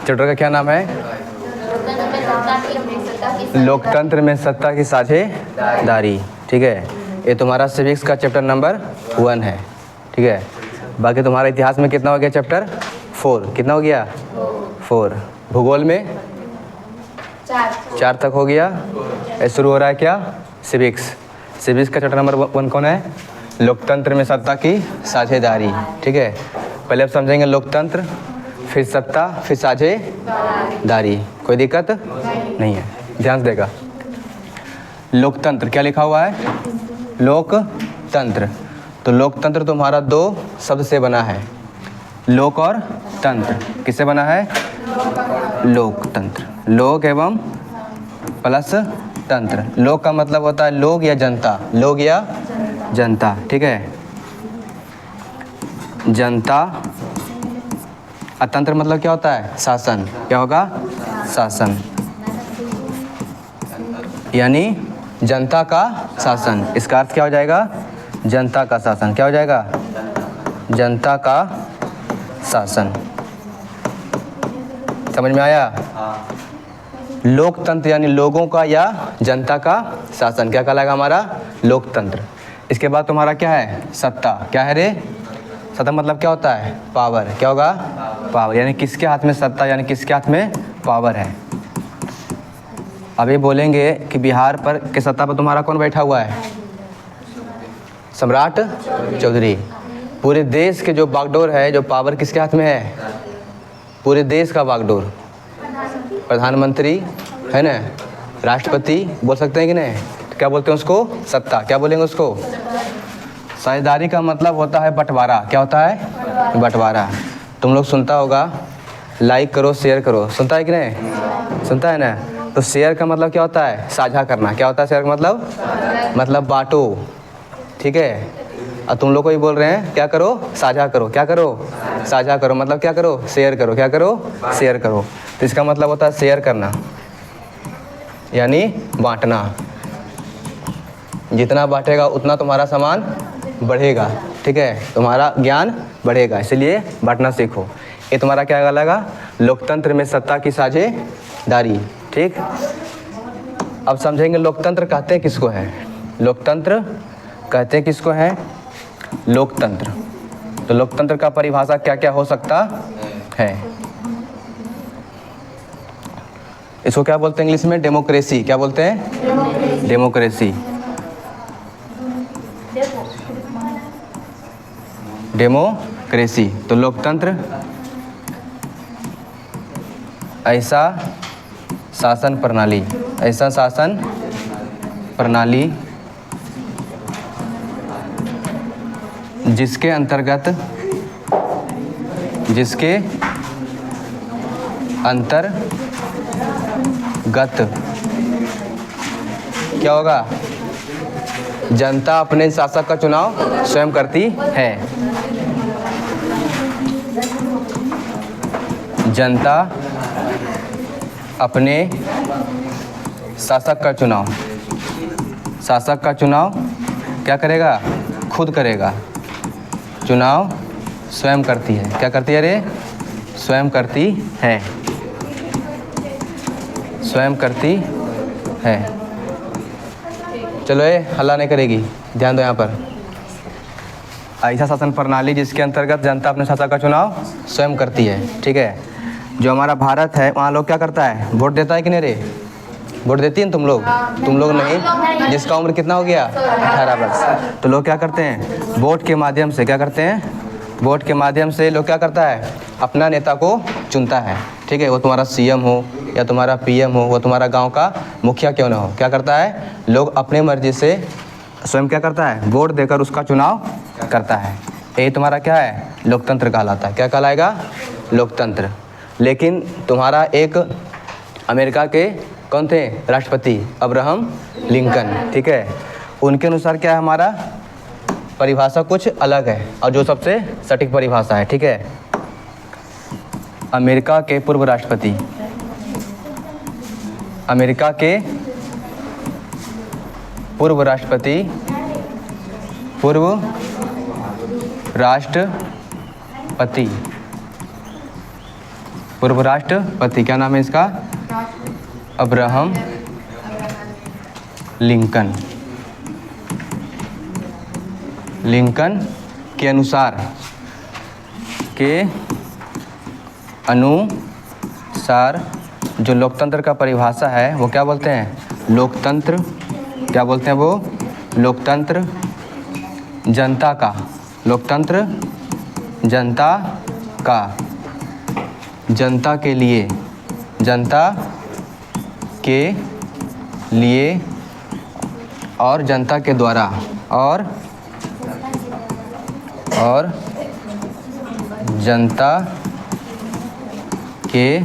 Chapter का क्या नाम है? लोकतंत्र में सत्ता की साझेदारी। ठीक है, ये तुम्हारा सिविक्स का चैप्टर नंबर 1 है। ठीक है, बाकी तुम्हारा इतिहास में कितना हो गया? चैप्टर 4। कितना हो गया? 4। भूगोल में 4 तक हो गया। ये शुरू हो रहा है क्या? सिविक्स। सिविक्स का चैप्टर नंबर 1 कौन है? लोकतंत्र में सत्ता की साझेदारी। ठीक है, पहले आप समझेंगे लोकतंत्र, फिर सत्ता, फिर साझेदारी। कोई दिक्कत नहीं है, ध्यान से देगा। लोकतंत्र क्या लिखा हुआ है? लोकतंत्र। तो लोकतंत्र तुम्हारा 2 शब्द से बना है, लोक और तंत्र। किससे बना है? लोकतंत्र। लोक एवं प्लस तंत्र। लोक का मतलब होता है लोग या जनता, लोग या जनता। ठीक है, जनता। तंत्र मतलब क्या होता है? शासन। क्या होगा? शासन, यानी जनता का शासन। इसका अर्थ क्या हो जाएगा? जनता का शासन। क्या हो जाएगा? जनता का शासन। समझ में आया? लोकतंत्र यानी लोगों का या जनता का शासन क्या कहलाएगा? हमारा लोकतंत्र। इसके बाद तुम्हारा क्या है? सत्ता। क्या है रे? सत्ता मतलब क्या होता है? पावर। क्या होगा? पावर, यानी किसके हाथ में सत्ता, यानी किसके हाथ में पावर है। अभी बोलेंगे कि बिहार पर के सत्ता पर तुम्हारा कौन बैठा हुआ है? सम्राट चौधरी। पूरे देश के जो बागडोर है, जो पावर किसके हाथ में है? पूरे देश का बागडोर प्रधानमंत्री है ना, राष्ट्रपति बोल सकते हैं कि नहीं? तो क्या बोलते हैं उसको? सत्ता। क्या बोलेंगे उसको? साझेदारी का मतलब होता है बंटवारा। क्या होता है? बंटवारा। तुम लोग सुनता होगा लाइक करो शेयर करो, सुनता है कि नहीं? सुनता है ना। तो शेयर का मतलब क्या होता है? साझा करना। क्या होता है शेयर का मतलब बांटो। ठीक है, और तुम लोग को ही बोल रहे हैं क्या करो? साझा करो। क्या करो? साझा करो। मतलब क्या करो? शेयर करो। क्या करो? शेयर करो। तो इसका मतलब होता है शेयर करना, यानी बांटना। जितना बांटेगा उतना तुम्हारा सामान बढ़ेगा। ठीक है, तुम्हारा ज्ञान बढ़ेगा, इसलिए बांटना सीखो। ये तुम्हारा क्या कहलाएगा? लोकतंत्र में सत्ता की साझेदारी। ठीक, अब समझेंगे लोकतंत्र कहते हैं किसको है? लोकतंत्र कहते हैं किसको है? लोकतंत्र। तो लोकतंत्र का परिभाषा क्या क्या हो सकता है? इसको क्या बोलते हैं इंग्लिश में? डेमोक्रेसी। क्या बोलते हैं? डेमोक्रेसी। डेमोक्रेसी। तो लोकतंत्र ऐसा शासन प्रणाली, ऐसा शासन प्रणाली जिसके अंतर्गत क्या होगा? जनता अपने शासक का चुनाव स्वयं करती है। जनता अपने शासक का चुनाव क्या करेगा? खुद करेगा। चुनाव स्वयं करती है। क्या करती है रे? स्वयं करती है। स्वयं करती है। चलो, ये हल्ला नहीं करेगी, ध्यान दो यहाँ पर। ऐसा शासन प्रणाली जिसके अंतर्गत जनता अपने शासक का चुनाव स्वयं करती है। ठीक है, जो हमारा भारत है वहाँ लोग क्या करता है? वोट देता है कि नहीं रे? वोट देती हैं तुम लोग? तुम लोग नहीं। जिसका उम्र कितना हो गया? 18 वर्ष। तो लोग क्या करते हैं? वोट के माध्यम से क्या करते हैं? वोट के माध्यम से लोग क्या करता है? अपना नेता को चुनता है। ठीक है, वो तुम्हारा सीएम हो या तुम्हारा पीएम हो, वो तुम्हारा गांव का मुखिया क्यों ना हो, क्या करता है? लोग अपने मर्जी से स्वयं क्या करता है? वोट देकर उसका चुनाव करता है। यही तुम्हारा क्या है? लोकतंत्र कहलाता है। क्या कहलाएगा? लोकतंत्र। लेकिन तुम्हारा एक अमेरिका के कौन थे राष्ट्रपति? Abraham Lincoln. ठीक है, उनके अनुसार क्या है? हमारा परिभाषा कुछ अलग है और जो सबसे सटीक परिभाषा है। ठीक है, अमेरिका के पूर्व राष्ट्रपति, अमेरिका के पूर्व राष्ट्रपति, पूर्व राष्ट्रपति पूर्व राष्ट्रपति, क्या नाम है इसका? Abraham Lincoln. लिंकन के अनुसार जो लोकतंत्र का परिभाषा है वो क्या बोलते हैं? लोकतंत्र। क्या बोलते हैं वो? लोकतंत्र जनता का, लोकतंत्र जनता का, जनता के लिए, जनता के लिए और जनता के द्वारा, और जनता के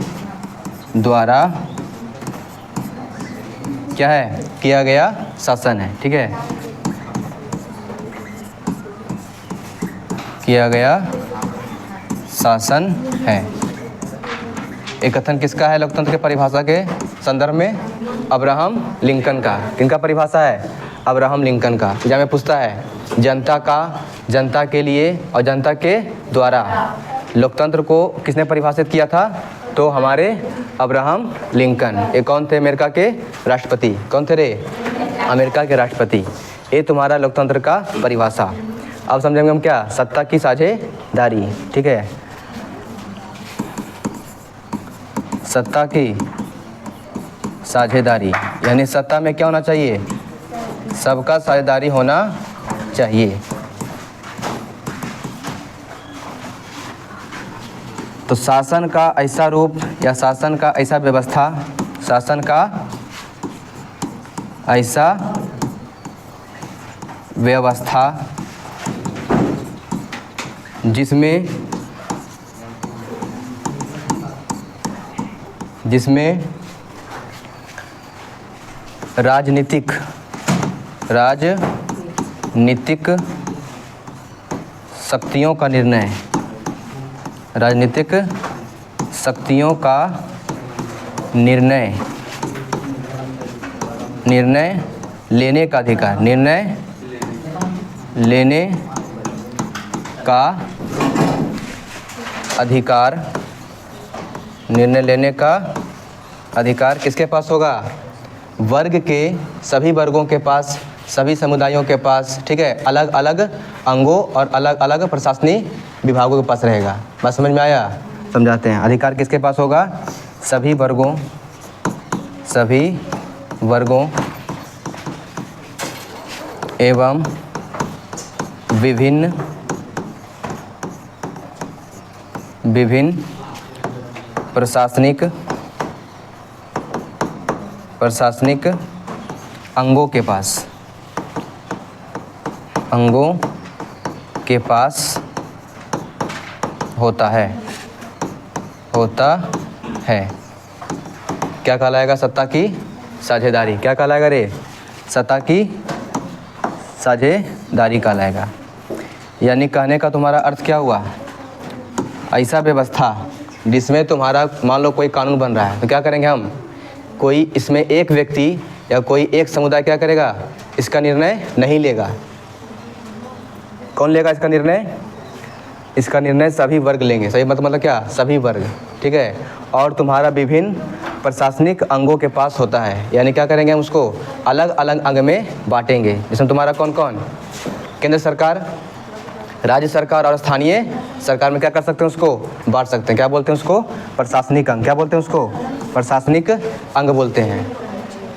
द्वारा क्या है? किया गया शासन है। ठीक है, किया गया शासन है। एक कथन किसका है लोकतंत्र के परिभाषा के संदर्भ में? अब्राहम लिंकन का। किनका परिभाषा है? अब्राहम लिंकन का। जहाँ में पूछता है जनता का, जनता के लिए और जनता के द्वारा लोकतंत्र को किसने परिभाषित किया था? तो हमारे अब्राहम लिंकन। ये कौन थे? अमेरिका के राष्ट्रपति। कौन थे रे? अमेरिका के राष्ट्रपति। ये तुम्हारा लोकतंत्र का परिभाषा। अब समझेंगे हम क्या? सत्ता की साझेदारी। ठीक है, सत्ता की साझेदारी यानी सत्ता में क्या होना चाहिए? सबका साझेदारी होना चाहिए। तो शासन का ऐसा रूप या शासन का ऐसा व्यवस्था, शासन का ऐसा व्यवस्था जिसमें राजनीतिक शक्तियों का निर्णय लेने का अधिकार, निर्णय लेने का अधिकार किसके पास होगा? वर्ग के सभी वर्गों के पास, सभी समुदायों के पास। ठीक है, अलग अलग अंगों और अलग अलग प्रशासनिक विभागों के पास रहेगा। बात समझ में आया? समझाते हैं। अधिकार किसके पास होगा? सभी वर्गों एवं विभिन्न प्रशासनिक अंगों के पास होता है। क्या कहलाएगा? सत्ता की साझेदारी। क्या कहलाएगा रे? सत्ता की साझेदारी कहलाएगा। यानी कहने का तुम्हारा अर्थ क्या हुआ? ऐसा व्यवस्था जिसमें तुम्हारा मान लो कोई कानून बन रहा है तो क्या करेंगे हम? कोई इसमें एक व्यक्ति या कोई एक समुदाय क्या करेगा? इसका निर्णय नहीं लेगा। कौन लेगा इसका निर्णय? इसका निर्णय सभी वर्ग लेंगे। सही मतलब क्या? सभी वर्ग। ठीक है, और तुम्हारा विभिन्न प्रशासनिक अंगों के पास होता है। यानी क्या करेंगे हम? उसको अलग अलग अंग में बांटेंगे। जिसमें तुम्हारा कौन कौन? केंद्र सरकार, राज्य सरकार और स्थानीय सरकार में क्या कर सकते हैं? उसको बांट सकते हैं। क्या बोलते हैं उसको? प्रशासनिक अंग। क्या बोलते हैं उसको? प्रशासनिक अंग बोलते हैं।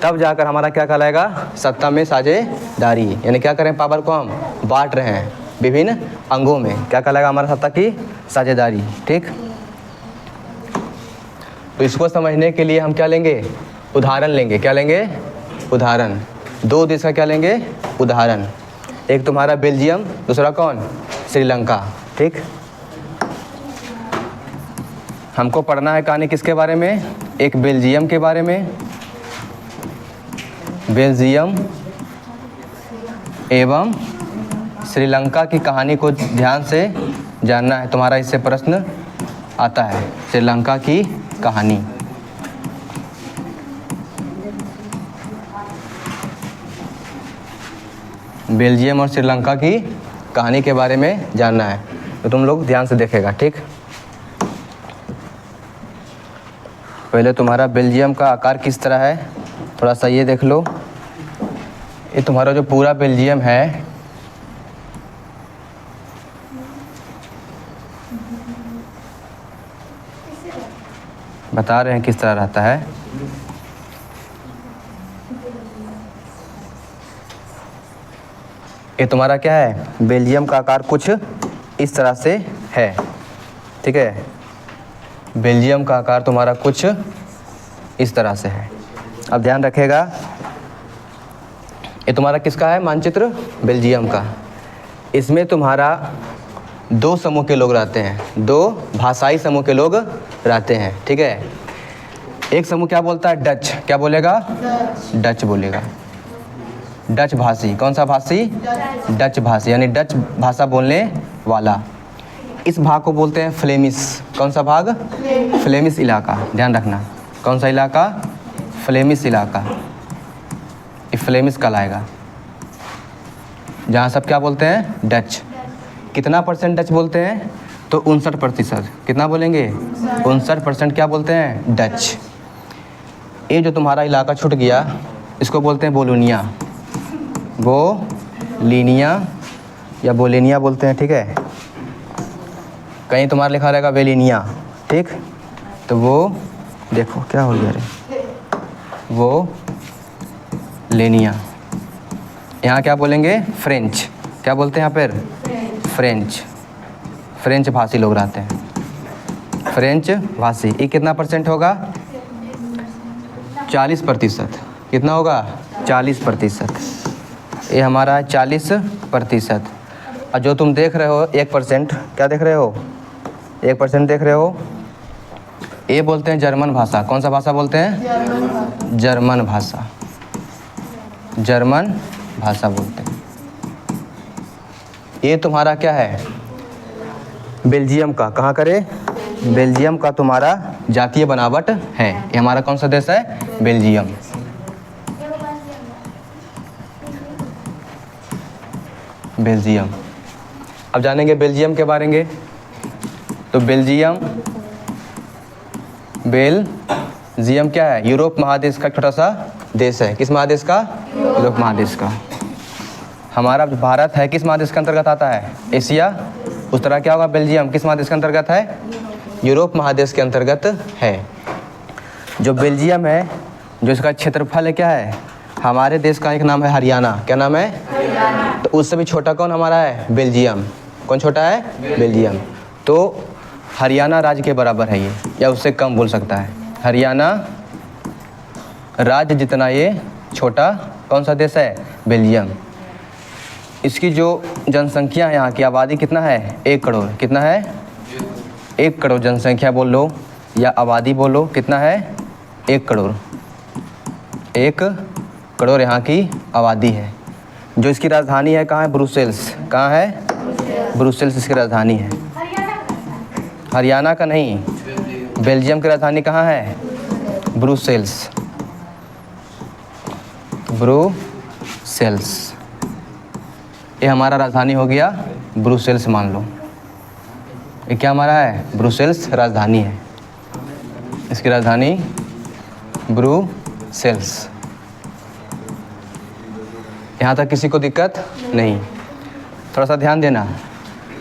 तब जाकर हमारा क्या कहलाएगा? सत्ता में साझेदारी। यानी क्या करें? पावर को हम बांट रहे हैं विभिन्न अंगों में। क्या कहलाएगा? हमारा सत्ता की साझेदारी। ठीक, तो इसको समझने के लिए हम क्या लेंगे? उदाहरण लेंगे। क्या लेंगे? उदाहरण। दो देश का क्या लेंगे? उदाहरण। एक तुम्हारा बेल्जियम, दूसरा कौन? श्रीलंका। ठीक, हमको पढ़ना है कहानी किसके बारे में? एक बेल्जियम के बारे में। बेल्जियम एवं श्रीलंका की कहानी को ध्यान से जानना है। तुम्हारा इससे प्रश्न आता है। श्रीलंका की कहानी। बेल्जियम और श्रीलंका की कहानी के बारे में जानना है तो तुम लोग ध्यान से देखेगा। ठीक, पहले तुम्हारा बेल्जियम का आकार किस तरह है, थोड़ा सा ये देख लो। ये तुम्हारा जो पूरा बेल्जियम है बता रहे हैं किस तरह रहता है। ये तुम्हारा क्या है, बेल्जियम का आकार कुछ इस तरह से है, ठीक है। बेल्जियम का आकार तुम्हारा कुछ इस तरह से है। अब ध्यान रखेगा, ये तुम्हारा किसका है मानचित्र, बेल्जियम का। इसमें तुम्हारा 2 समूह के लोग रहते हैं, 2 भाषाई समूह के लोग रहते हैं, ठीक है। एक समूह क्या बोलता है, डच, क्या बोलेगा, डच बोलेगा, डच भाषी। कौन सा भाषी, डच भाषी, यानी डच भाषा बोलने वाला। इस भाग को बोलते हैं फ्लेमिश। कौन सा भाग, फ्लेमिश इलाका, ध्यान रखना। कौन सा इलाका, फ्लेमिश इलाका। ये फ्लेमिश कहलाएगा, जहाँ सब क्या बोलते हैं, डच। कितना % डच बोलते हैं, तो 59%। कितना बोलेंगे, 59% क्या बोलते हैं, डच। ये जो तुम्हारा इलाका छूट गया इसको बोलते हैं बोलोनिया, बोलिनिया या बोलेनिया बोलते हैं, ठीक है। कहीं तुम्हारा लिखा रहेगा वेलिनिया, ठीक। तो वो देखो क्या हो गया रे, वो लेनिया। यहाँ क्या बोलेंगे, फ्रेंच। क्या बोलते हैं यहाँ पर, फ्रेंच। फ्रेंच भाषी लोग रहते हैं, फ्रेंच भाषी। ये कितना % होगा, 40%। कितना होगा, 40%। ये हमारा 40%। और जो तुम देख रहे हो 1%, क्या देख रहे हो, 1% देख रहे हो, ये बोलते हैं जर्मन भाषा। कौन सा भाषा बोलते हैं, जर्मन भाषा, जर्मन भाषा बोलते हैं। ये तुम्हारा क्या है, बेल्जियम का, कहाँ करे, बेल्जियम का तुम्हारा जातीय बनावट है। ये हमारा कौन सा देश है, बेल्जियम। बेल्जियम। अब जानेंगे बेल्जियम के बारे में। तो बेल्जियम क्या है, यूरोप महादेश का छोटा सा देश है। किस महादेश का, यूरोप महादेश का। हमारा भारत है किस महादेश के अंतर्गत आता है, एशिया। उस तरह क्या होगा, बेल्जियम किस महादेश के अंतर्गत है, यूरोप महादेश के अंतर्गत है। जो बेल्जियम है, जो इसका क्षेत्रफल है क्या है, हमारे देश का एक नाम है हरियाणा। क्या नाम है, तो उससे भी छोटा कौन हमारा है, बेल्जियम। कौन छोटा है, बेल्जियम। तो हरियाणा राज्य के बराबर है ये, या उससे कम बोल सकता है। हरियाणा राज्य जितना ये छोटा कौन सा देश है, बेल्जियम। इसकी जो जनसंख्या है, यहाँ की आबादी कितना है, 1 करोड़। कितना है, 1 करोड़ जनसंख्या बोल लो या आबादी बोलो, कितना है, 1 करोड़। 1 करोड़ यहाँ की आबादी है। जो इसकी राजधानी है कहाँ है, ब्रुसेल्स। कहाँ है, ब्रुसेल्स इसकी राजधानी है। हरियाणा का नहीं, बेल्जियम की राजधानी कहाँ है, ब्रुसेल्स। ब्रुसेल्स ये हमारा राजधानी हो गया, ब्रुसेल्स मान लो। ये क्या हमारा है, ब्रुसेल्स राजधानी है। इसकी राजधानी ब्रुसेल्स। यहाँ तक किसी को दिक्कत नहीं। थोड़ा सा ध्यान देना,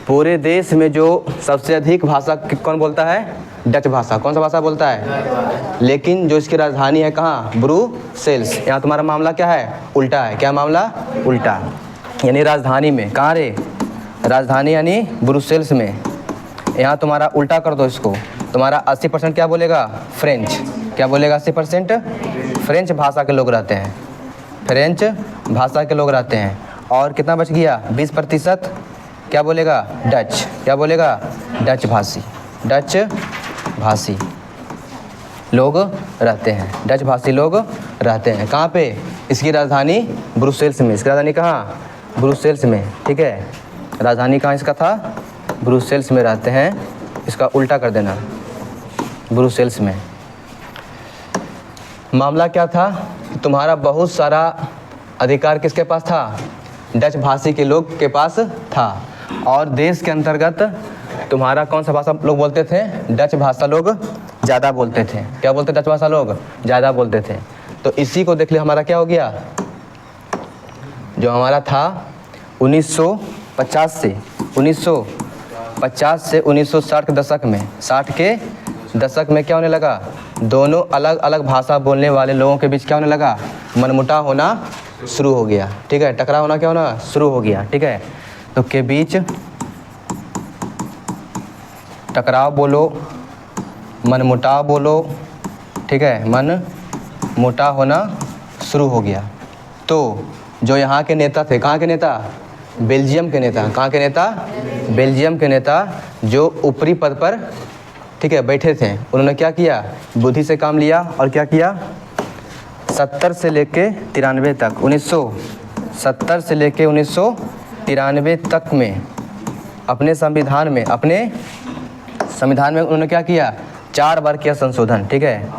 पूरे देश में जो सबसे अधिक भाषा कौन बोलता है, डच भाषा। कौन सा भाषा बोलता है, लेकिन जो इसकी राजधानी है कहाँ, ब्रुसेल्स। यहाँ तुम्हारा मामला क्या है, उल्टा है। क्या मामला, उल्टा। यानी राजधानी में कहाँ रे, राजधानी यानी ब्रुसेल्स में। यहाँ तुम्हारा उल्टा कर दो इसको, तुम्हारा 80% क्या बोलेगा, फ्रेंच। क्या बोलेगा, 80% फ्रेंच भाषा के लोग रहते हैं, फ्रेंच भाषा के लोग रहते हैं। और कितना बच गया, 20% क्या बोलेगा, डच। क्या बोलेगा, डच भाषी। डच भाषी लोग रहते हैं, डच भाषी लोग रहते हैं। कहाँ पे, इसकी राजधानी ब्रुसेल्स में। इसकी राजधानी कहाँ, ब्रुसेल्स में, ठीक है। राजधानी कहाँ इसका था, ब्रुसेल्स में रहते हैं। इसका उल्टा कर देना, ब्रुसेल्स में। मामला क्या था, तुम्हारा बहुत सारा अधिकार किसके पास था, डच भाषी के लोग के पास था। और देश के अंतर्गत तुम्हारा कौन सा भाषा लोग बोलते थे, डच भाषा लोग ज़्यादा बोलते थे। क्या बोलते थे डच भाषा लोग? ज़्यादा बोलते थे। तो इसी को देख लिया हमारा क्या हो गया, जो हमारा था 1950 से 1960 के दशक में, 60 के दशक में क्या होने लगा, दोनों अलग अलग भाषा बोलने वाले लोगों के बीच क्या होने लगा, मनमुटाव होना शुरू हो गया। ठीक है, टकराव होना क्या होना शुरू हो गया। ठीक है, तो के बीच टकराव बोलो, मनमुटाव बोलो। ठीक है, मनमुटाव होना शुरू हो गया। तो जो यहाँ के नेता थे, कहाँ के नेता, बेल्जियम के नेता, कहाँ के नेता, बेल्जियम के नेता, जो ऊपरी पद पर ठीक है बैठे थे, उन्होंने क्या किया, बुद्धि से काम लिया और क्या किया, 70 से लेके 93 तक, 1970 से लेके 1993 तक में अपने संविधान में उन्होंने क्या किया, 4 बार किया संशोधन। ठीक है,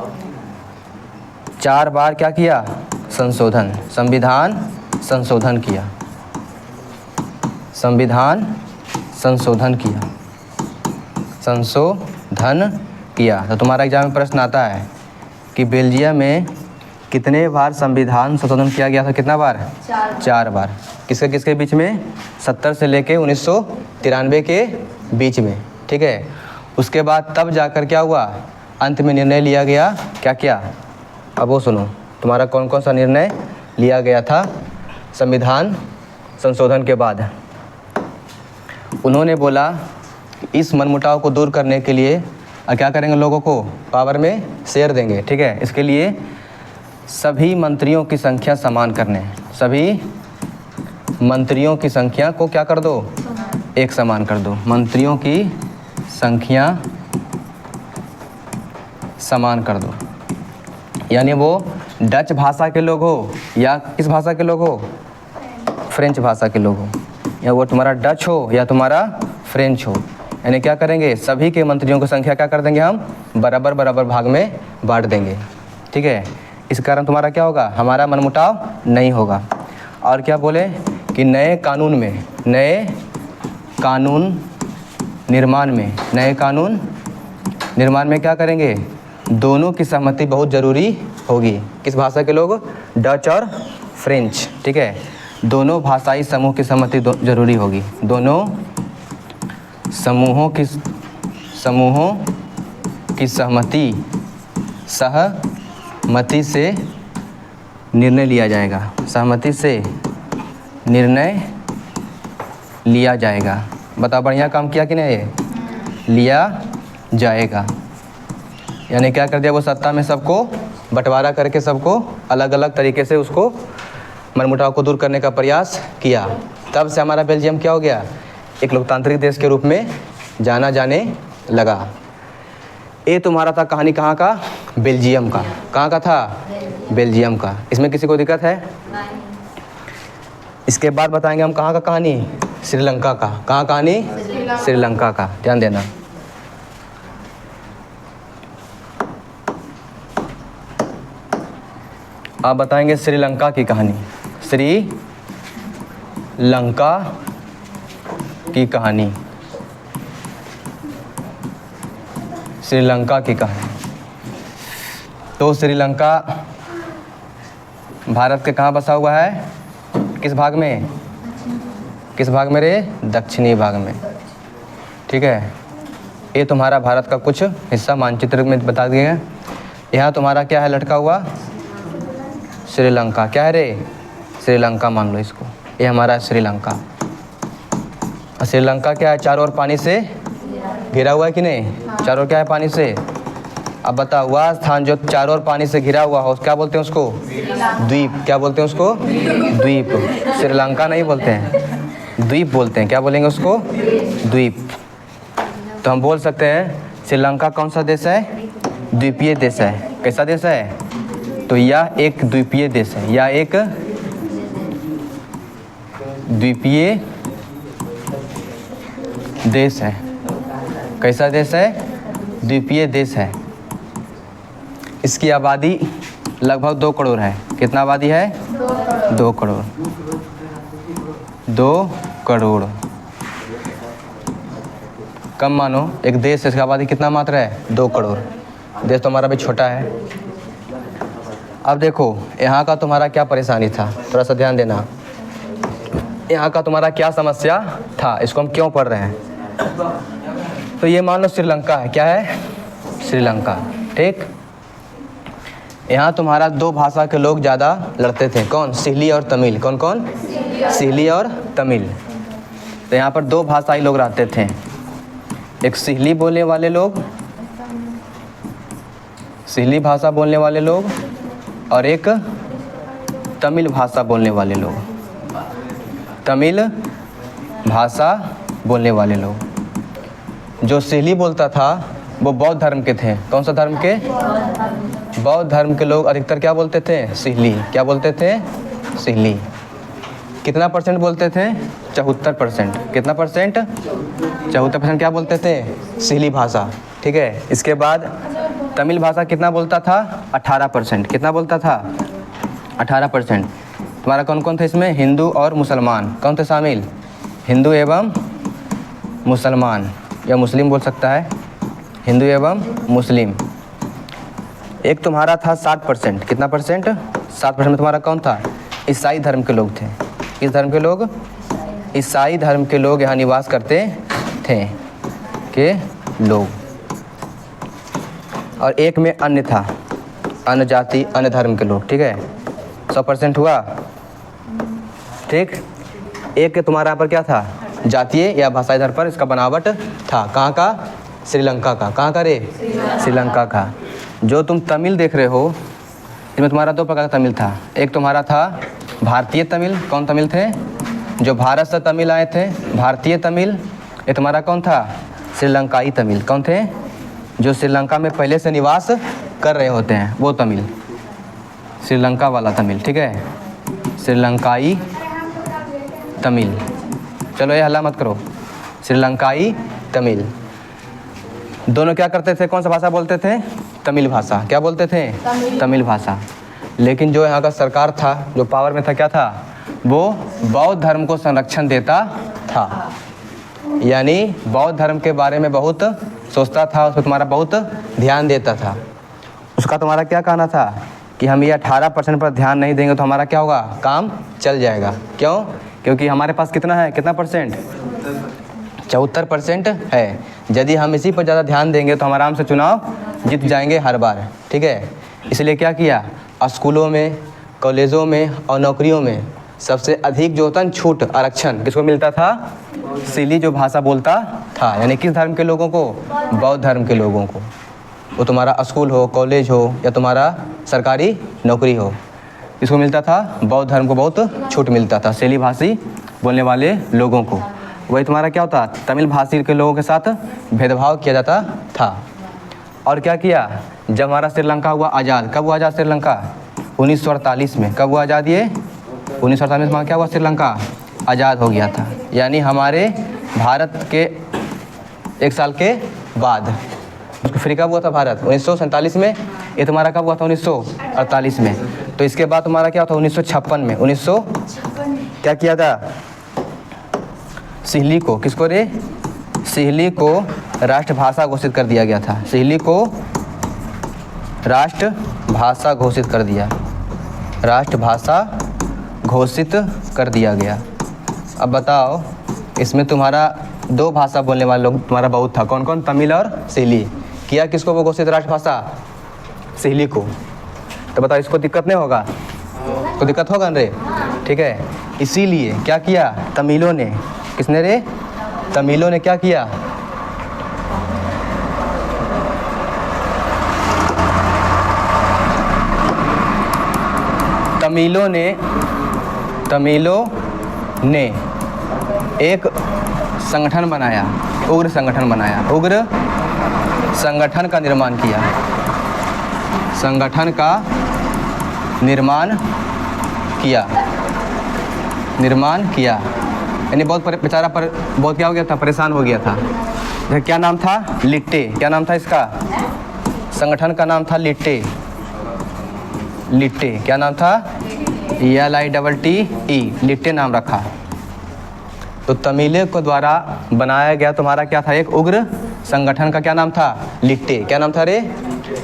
4 बार क्या किया, संशोधन, संविधान संशोधन किया, संविधान संशोधन किया। तो तुम्हारा एग्जाम में प्रश्न आता है कि बेल्जियम में कितने बार संविधान संशोधन किया गया था, कितना बार, 4 बार। किसके किसके बीच में, 70 से लेके 1993 के बीच में। ठीक है, उसके बाद तब जाकर क्या हुआ, अंत में निर्णय लिया गया, क्या, अब वो सुनो, तुम्हारा कौन कौन सा निर्णय लिया गया था संविधान संशोधन के बाद। उन्होंने बोला इस मनमुटाव को दूर करने के लिए क्या करेंगे, लोगों को पावर में शेयर देंगे। ठीक है, इसके लिए सभी मंत्रियों की संख्या समान करने, सभी मंत्रियों की संख्या को क्या कर दो, एक समान कर दो, मंत्रियों की संख्या समान कर दो। यानी वो डच भाषा के लोग हो या किस भाषा के लोग हो, फ्रेंच भाषा के लोग हो, या वो तुम्हारा डच हो या तुम्हारा फ्रेंच हो, यानी क्या करेंगे, सभी के मंत्रियों की संख्या क्या कर देंगे, हम बराबर बराबर भाग में बांट देंगे। ठीक है, इस कारण तुम्हारा क्या होगा, हमारा मनमुटाव नहीं होगा। और क्या बोले कि नए कानून निर्माण में क्या करेंगे, दोनों की सहमति बहुत ज़रूरी होगी। किस भाषा के लोग, डच और फ्रेंच। ठीक है, दोनों भाषाई समूह की सहमति जरूरी होगी, दोनों समूहों की सहमति से निर्णय लिया जाएगा, सहमति से निर्णय लिया जाएगा। बताओ बढ़िया काम किया कि नहीं, लिया जाएगा। यानी क्या कर दिया, वो सत्ता में सबको बंटवारा करके सबको अलग अलग तरीके से उसको मनमुटाव को दूर करने का प्रयास किया। तब से हमारा बेल्जियम क्या हो गया, एक लोकतांत्रिक देश के रूप में जाना जाने लगा। ये तुम्हारा था कहानी कहाँ का, बेल्जियम का। कहाँ का था, बेल्जियम का। इसमें किसी को दिक्कत है? इसके बाद बताएंगे हम कहाँ का कहानी, श्रीलंका का। कहाँ कहानी, श्रीलंका का। ध्यान देना। आप बताएंगे श्रीलंका की कहानी, श्रीलंका की कहानी, श्रीलंका की कहानी। तो श्रीलंका भारत के कहाँ बसा हुआ है, किस भाग में, किस भाग में रे, दक्षिणी भाग में। ठीक है, ये तुम्हारा भारत का कुछ हिस्सा मानचित्र में बता दिए हैं। यहाँ तुम्हारा क्या है लटका हुआ, श्रीलंका। क्या है रे, श्रीलंका मान लो इसको, ये हमारा श्रीलंका। श्रीलंका क्या है, चारों ओर पानी से घिरा हुआ है कि नहीं, चारों ओर क्या है, पानी से। अब बताओ, वह स्थान जो चारों ओर पानी से घिरा हुआ हो क्या बोलते हैं उसको, द्वीप। क्या बोलते हैं उसको, द्वीप। श्रीलंका नहीं बोलते हैं, द्वीप बोलते हैं। क्या बोलेंगे उसको, द्वीप। तो हम बोल सकते हैं श्रीलंका कौन सा देश है, द्वीपीय देश है। कैसा देश है, तो यह एक द्वीपीय देश है, यह एक द्वीपीय देश है। कैसा देश है, द्वीपीय देश है। इसकी आबादी लगभग 2 करोड़ है। कितना आबादी है, 2 करोड़। 2 करोड़ कम मानो, एक देश इसकी आबादी कितना मात्र है, 2 करोड़। देश तो हमारा भी छोटा है। अब देखो यहाँ का तुम्हारा क्या परेशानी था, थोड़ा सा ध्यान देना। यहाँ का तुम्हारा क्या समस्या था, इसको हम क्यों पढ़ रहे हैं। तो ये मान लो श्रीलंका है, क्या है, श्रीलंका, ठीक। यहाँ तुम्हारा दो भाषा के लोग ज़्यादा लड़ते थे, कौन, सिहली और तमिल। कौन कौन, सिहली और तमिल। तो यहाँ पर दो भाषाई लोग रहते थे, एक सिहली बोलने वाले लोग, सिहली भाषा बोलने वाले लोग, और एक तमिल भाषा बोलने वाले लोग, तमिल भाषा बोलने वाले लोग। जो सिहली बोलता था वो बौद्ध धर्म के थे। कौन सा धर्म के, बौद्ध धर्म के लोग अधिकतर क्या बोलते थे, सिहली। क्या बोलते थे, सिहली। कितना परसेंट बोलते थे, 74%। कितना परसेंट, 74% क्या बोलते थे, सिहली भाषा, ठीक है। इसके बाद तमिल भाषा कितना बोलता था, 18%। कितना बोलता था, 18%। तुम्हारा कौन कौन थे इसमें, हिंदू और मुसलमान। कौन थे शामिल, हिंदू एवं मुसलमान, या मुस्लिम बोल सकता है, हिंदू एवं मुस्लिम। एक तुम्हारा था 60%। कितना परसेंट, 60% में तुम्हारा कौन था, ईसाई धर्म के लोग थे। किस धर्म के लोग, ईसाई धर्म के लोग यहाँ निवास करते थे के लोग। और एक में अन्य था, अन्य जाति अन्य धर्म के लोग, ठीक है। 100% हुआ, ठीक। एक के तुम्हारा यहाँ पर क्या था, जातीय या भाषाई आधार पर इसका बनावट था। कहाँ का, श्रीलंका का। कहाँ का रे, श्रीलंका का। जो तुम तमिल देख रहे हो इसमें तुम्हारा दो प्रकार का तमिल था। एक तुम्हारा था भारतीय तमिल। कौन तमिल थे, जो भारत से तमिल आए थे, भारतीय तमिल। ये तुम्हारा कौन था, श्रीलंकाई तमिल। कौन थे, जो श्रीलंका में पहले से निवास कर रहे होते हैं, वो तमिल, श्रीलंका वाला तमिल, ठीक है, श्रीलंकाई तमिल। चलो ये हल्ला मत करो, श्रीलंकाई तमिल। दोनों क्या करते थे, कौन सा भाषा बोलते थे, तमिल भाषा। क्या बोलते थे, तमिल भाषा। लेकिन जो यहाँ का सरकार था, जो पावर में था, क्या था, वो बौद्ध धर्म को संरक्षण देता था। यानी बौद्ध धर्म के बारे में बहुत सोचता था, उस पर तुम्हारा बहुत ध्यान देता था। उसका तुम्हारा क्या कहना था कि हम ये 18% पर ध्यान नहीं देंगे तो हमारा क्या होगा, काम चल जाएगा। क्यों, क्योंकि हमारे पास कितना है, कितना परसेंट, 74% है। यदि हम इसी पर ज़्यादा ध्यान देंगे तो हम आराम से चुनाव जीत जाएंगे हर बार, ठीक है। इसलिए क्या किया, स्कूलों में, कॉलेजों में और नौकरियों में सबसे अधिक जो होता है छूट, आरक्षण किसको मिलता था, सिहली जो भाषा बोलता था। यानी किस धर्म के लोगों को, बौद्ध धर्म के लोगों को। वो तुम्हारा स्कूल हो, कॉलेज हो, या तुम्हारा सरकारी नौकरी हो, इसको मिलता था, बौद्ध धर्म को बहुत छूट मिलता था, सिहली भाषी बोलने वाले लोगों को। वही तुम्हारा क्या होता, तमिल भाषी के लोगों के साथ भेदभाव किया जाता था। और क्या किया, जब हमारा श्रीलंका हुआ आज़ाद, कब हुआ आज़ाद श्रीलंका, 1948 में। कब हुआ आज़ाद ये, 1948 में क्या हुआ, श्रीलंका आज़ाद हो गया था। यानी हमारे भारत के एक साल के बाद उसको फ्री कब हुआ था भारत, 1947 में। ये तुम्हारा कब हुआ था, 1948 में। तो इसके बाद तुम्हारा क्या था, 1956 में। 1900 क्या किया था, सिहली को, किसको रे, सिहली को राष्ट्रभाषा घोषित कर दिया गया था। सिहली को राष्ट्रभाषा घोषित कर दिया, राष्ट्रभाषा घोषित कर दिया गया। अब बताओ, इसमें तुम्हारा दो भाषा बोलने वाले लोग तुम्हारा बहुत था। कौन कौन, तमिल और सिहली। किया किसको वो घोषित, राष्ट्रभाषा, सिहली को। तो बताओ, इसको दिक्कत नहीं होगा, इसको दिक्कत होगा रे, ठीक है। इसीलिए क्या किया तमिलों ने, किसने रे, तमिलों ने क्या किया, तमिलों ने एक संगठन बनाया, उग्र संगठन बनाया, उग्र संगठन का निर्माण किया, संगठन का निर्माण किया। यानी बहुत बेचारा पर बहुत क्या हो गया था, परेशान हो गया था। क्या नाम था, लिट्टे। क्या नाम था इसका, संगठन का नाम था लिट्टे। लिट्टे क्या नाम था, LITTE, लिट्टे नाम रखा। तो तमिलों को द्वारा बनाया गया तुम्हारा क्या था, एक उग्र संगठन का क्या नाम था, लिट्टे। क्या नाम था रे,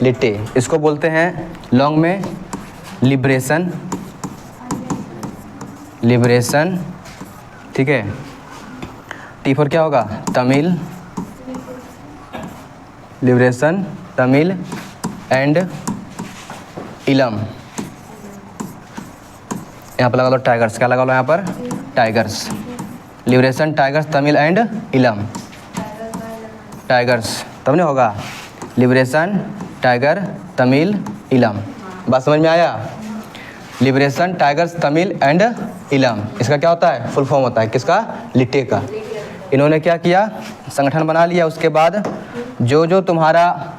लिटे, इसको बोलते हैं लॉन्ग में लिबरेशन, लिबरेशन, ठीक है। टी फॉर क्या होगा, तमिल, लिबरेशन तमिल एंड इलम। यहाँ पर लगा लो टाइगर्स, क्या लगा लो यहाँ पर, tigers, liberation tigers Tamil and इलम, टाइगर्स तब नहीं होगा, लिबरेशन टाइगर तमिल इलम। बात समझ में आया, लिबरेशन टाइगर्स तमिल एंड इलम, इसका क्या होता है, फुल फॉर्म होता है किसका, लिटे का। इन्होंने क्या किया, संगठन बना लिया। उसके बाद जो जो तुम्हारा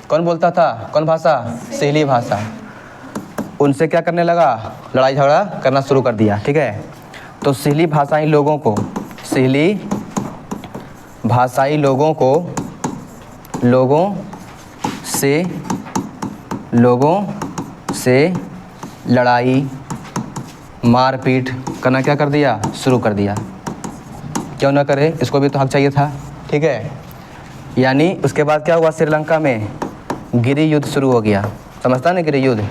कौन बोलता था, कौन भाषा, सिहली भाषा, उनसे क्या करने लगा, लड़ाई झगड़ा करना शुरू कर दिया, ठीक है। तो सिहली भाषाई लोगों को, सिहली भाषाई लोगों को लोगों से लड़ाई मारपीट करना क्या कर दिया, शुरू कर दिया। क्यों ना करे, इसको भी तो हक चाहिए था, ठीक है। यानी उसके बाद क्या हुआ, श्रीलंका में गिरि युद्ध शुरू हो गया, समझता ना, गिरि युद्ध।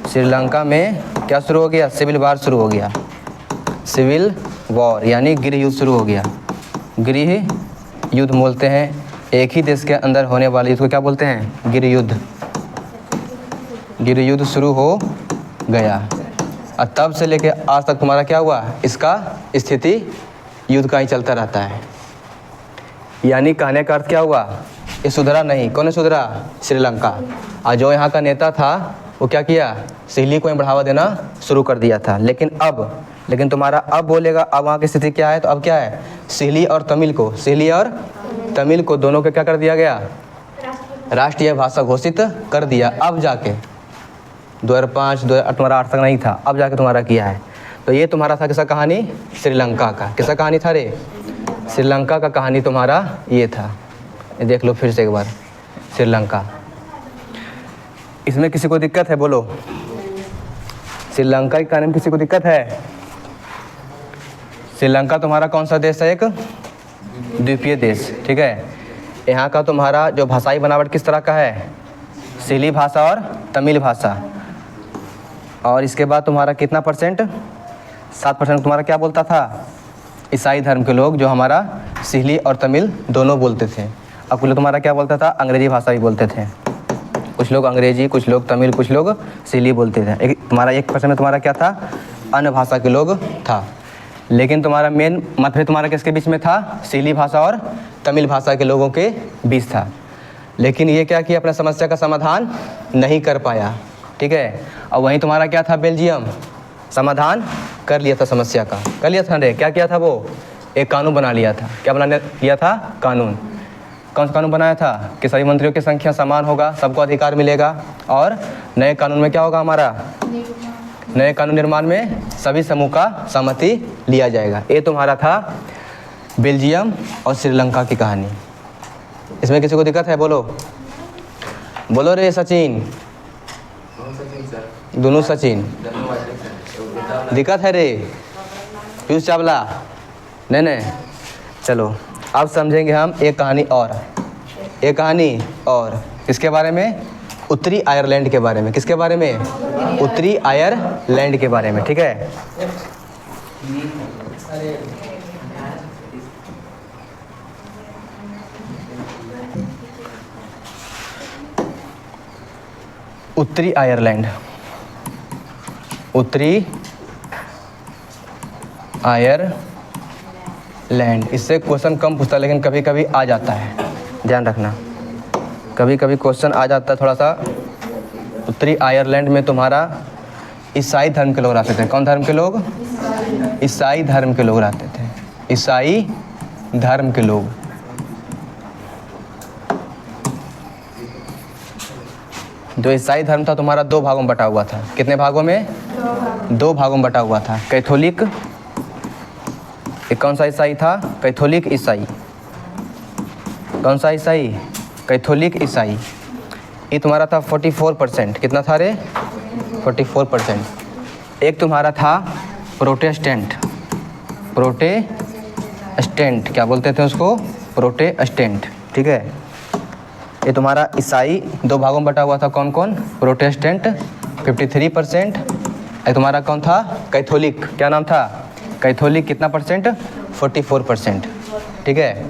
श्रीलंका में क्या शुरू हो गया, सिविल वार शुरू हो गया, सिविल वॉर यानी गृह युद्ध शुरू हो गया। गृह युद्ध बोलते हैं एक ही देश के अंदर होने वाले युद्ध को क्या बोलते हैं, गृह युद्ध। गृह युद्ध शुरू हो गया और तब से लेके आज तक तुम्हारा क्या हुआ, इसका स्थिति युद्ध का ही चलता रहता है। यानी कहने का अर्थ क्या हुआ, ये सुधरा नहीं। कौन सुधरा, श्रीलंका। और जो यहाँ का नेता था वो क्या किया, सिहली को बढ़ावा देना शुरू कर दिया था। लेकिन तुम्हारा अब बोलेगा, अब वहाँ की स्थिति क्या है, तो अब क्या है, सिहली और तमिल को दोनों को क्या कर दिया गया, राष्ट्रीय भाषा घोषित कर दिया। अब जाके 2005 2008 तक नहीं था, अब जाके तुम्हारा किया है। तो ये तुम्हारा था किसका कहानी, श्रीलंका का। किसका कहानी था रे, श्रीलंका का कहानी तुम्हारा ये था। ये देख लो फिर से एक बार, श्रीलंका। इसमें किसी को दिक्कत है, बोलो। श्रीलंका के कहानी में किसी को दिक्कत है। श्रीलंका तुम्हारा कौन सा देश है, एक द्वीपीय देश, ठीक है। यहाँ का तुम्हारा जो भाषाई बनावट किस तरह का है, सिहली भाषा और तमिल भाषा। और इसके बाद तुम्हारा कितना परसेंट, 7% तुम्हारा क्या बोलता था, ईसाई धर्म के लोग, जो हमारा सिहली और तमिल दोनों बोलते थे। अब कुछ तुम्हारा क्या बोलता था, अंग्रेजी भाषा भी बोलते थे। कुछ लोग अंग्रेजी, कुछ लोग तमिल, कुछ लोग सिहली बोलते थे। तुम्हारा 1% में तुम्हारा क्या था, अन्य भाषा के लोग था। लेकिन तुम्हारा मेन मतभेद तुम्हारा किसके बीच में था, सिहली भाषा और तमिल भाषा के लोगों के बीच था। लेकिन ये क्या किया, अपना समस्या का समाधान नहीं कर पाया, ठीक है। और वहीं तुम्हारा क्या था, बेल्जियम, समाधान कर लिया था समस्या का, कर लिया था रे। क्या किया था वो, एक कानून बना लिया था। क्या बना लिया था, कानून। कौन सा कानून बनाया था कि सभी मंत्रियों की संख्या समान होगा, सबको अधिकार मिलेगा। और नए कानून में क्या होगा, हमारा नए कानून निर्माण में सभी समूह का सहमति लिया जाएगा। ये तुम्हारा था बेल्जियम और श्रीलंका की कहानी। इसमें किसी को दिक्कत है, बोलो बोलो रे सचिन, दोनों सचिन, दिक्कत है रे पीयूष चावला, नहीं। चलो अब समझेंगे हम एक कहानी और, इसके बारे में, उत्तरी आयरलैंड के बारे में। किसके बारे में, उत्तरी आयरलैंड के बारे में, ठीक है। उत्तरी आयरलैंड, उत्तरी आयरलैंड, इससे क्वेश्चन कम पूछता है लेकिन कभी कभी आ जाता है, ध्यान रखना। कभी कभी क्वेश्चन आ जाता है थोड़ा सा। उत्तरी आयरलैंड में तुम्हारा ईसाई धर्म के लोग रहते थे। कौन धर्म के लोग, ईसाई धर्म के लोग रहते थे, ईसाई धर्म के लोग। जो ईसाई धर्म था तुम्हारा 2 भागों में बटा हुआ था। कितने भागों में, 2 भागों में बटा हुआ था। कैथोलिक, एक कौन सा ईसाई था, कैथोलिक ईसाई। कौन सा ईसाई, कैथोलिक ईसाई। ये तुम्हारा था 44%। कितना था रे, 44%। एक तुम्हारा था प्रोटेस्टेंट, क्या बोलते थे उसको, प्रोटेस्टेंट, ठीक है। ये तुम्हारा ईसाई 2 भागों में बटा हुआ था, कौन कौन? प्रोटेस्टेंट 53%, ये तुम्हारा कौन था? कैथोलिक, क्या नाम था? कैथोलिक कितना परसेंट? 44%, ठीक है।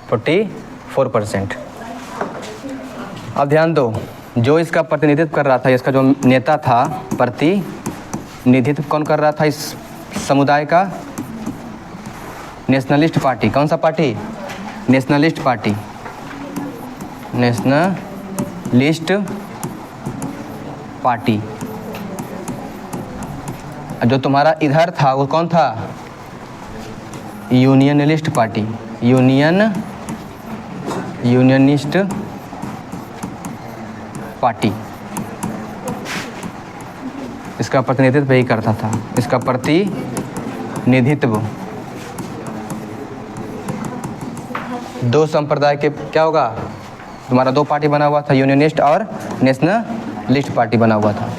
फोर्टी 4%। अब ध्यान दो, जो इसका प्रतिनिधित्व कर रहा था, इसका जो नेता था, प्रतिनिधित्व कौन कर रहा था इस समुदाय का? Nationalist party. कौन सा party? Nationalist party, nationalist party. जो तुम्हारा इधर था वो कौन था? Unionist party, unionist party. इसका प्रतिनिधित्व यही करता था, इसका प्रतिनिधित्व। 2 संप्रदाय के क्या होगा? तुम्हारा 2 पार्टी बना हुआ था, यूनियनिस्ट और नेशनलिस्ट पार्टी बना हुआ था।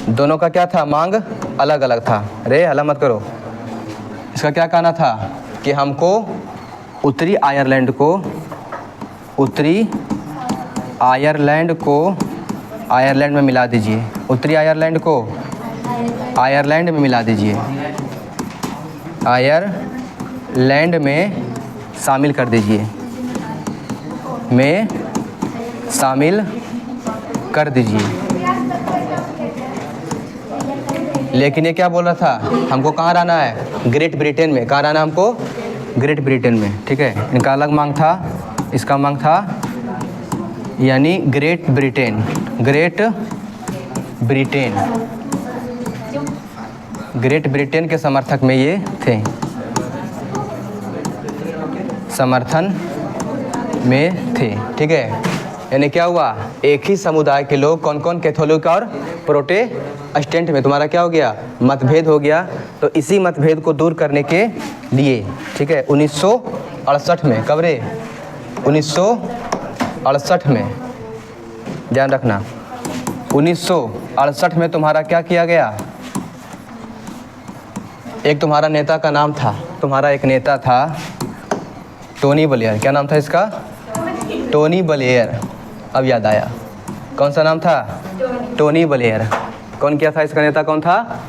दोनों का क्या था? मांग अलग अलग था। अरे हल्ला मत करो। इसका क्या कहना था कि हमको उत्तरी आयरलैंड को आयरलैंड में मिला दीजिए। उत्तरी आयरलैंड को आयरलैंड में मिला दीजिए, आयरलैंड में शामिल कर दीजिए, में शामिल कर दीजिए। लेकिन ये क्या बोल रहा था? हमको कहाँ रहना है? ग्रेट ब्रिटेन में। कहाँ रहना हमको? ग्रेट ब्रिटेन में, ठीक है। इनका अलग मांग था, इसका मांग था, यानी great Britain, great Britain, great Britain के समर्थक में ये थे, समर्थन में थे, ठीक है। यानी क्या हुआ? एक ही समुदाय के लोग कौन कौन? कैथोलिक और प्रोटेस्टेंट में तुम्हारा क्या हो गया? मतभेद हो गया। तो इसी मतभेद को दूर करने के लिए, ठीक है, 1968 में, कब रे? 1968 में, ध्यान रखना, 1968 में तुम्हारा क्या किया गया? एक तुम्हारा नेता का नाम था, तुम्हारा एक नेता था टोनी ब्लेयर। क्या नाम था इसका? Tony Blair. अब याद आया, कौन सा नाम था? Tony Blair. कौन किया था? इसका नेता कौन था?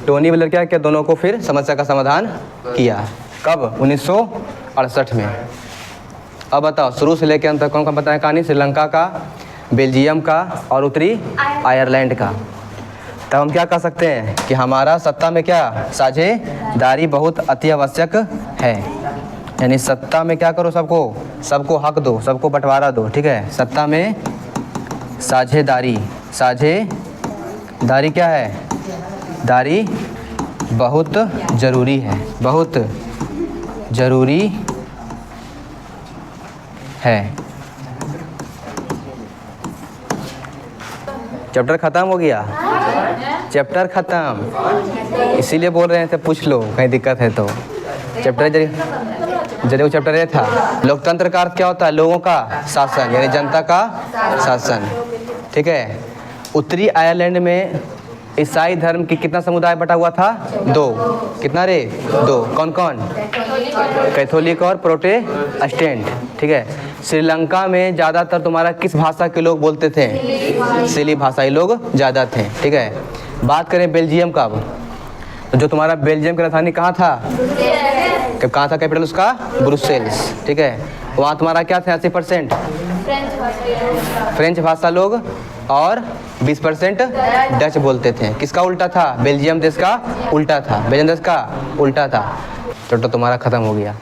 Tony Blair. क्या किया? दोनों को फिर समस्या का समाधान किया। कब? 1968 में। अब बताओ, शुरू से लेकर अंत तक कौन कौन बताया कहानी? श्रीलंका का, बेल्जियम का और उत्तरी आयरलैंड का। तब हम क्या कह सकते हैं कि हमारा सत्ता में क्या? साझेदारी बहुत अति आवश्यक है। यानी सत्ता में क्या करो? सबको हक दो, सबको बंटवारा दो, ठीक है। सत्ता में साझेदारी, साझेदारी क्या है? दारी बहुत ज़रूरी है, बहुत ज़रूरी है। चैप्टर ख़त्म हो गया? चैप्टर ख़त्म, इसीलिए बोल रहे थे पूछ लो कहीं दिक्कत है तो। चैप्टर जरूर चैप्टर ये था। लोकतंत्र का अर्थ क्या होता है? लोगों का शासन, यानी जनता का शासन, ठीक है। उत्तरी आयरलैंड में ईसाई धर्म की कितना समुदाय बटा हुआ था? 2। कितना रे? 2। कौन कौन? कैथोलिक और प्रोटेस्टेंट, ठीक है। श्रीलंका में ज़्यादातर तुम्हारा किस भाषा के लोग बोलते थे? सिली भाषाई लोग ज़्यादा थे, ठीक है। बात करें बेल्जियम का, तो जो तुम्हारा बेल्जियम की राजधानी कहाँ था? कहाँ था कैपिटल उसका? ब्रुसेल्स, ठीक है। वहाँ तुम्हारा क्या था? 80% फ्रेंच भाषा लोग और 20% डच बोलते थे। किसका उल्टा था? बेल्जियम देश का उल्टा था, बेल्जियम देश का उल्टा था। तो तुम्हारा ख़त्म हो गया।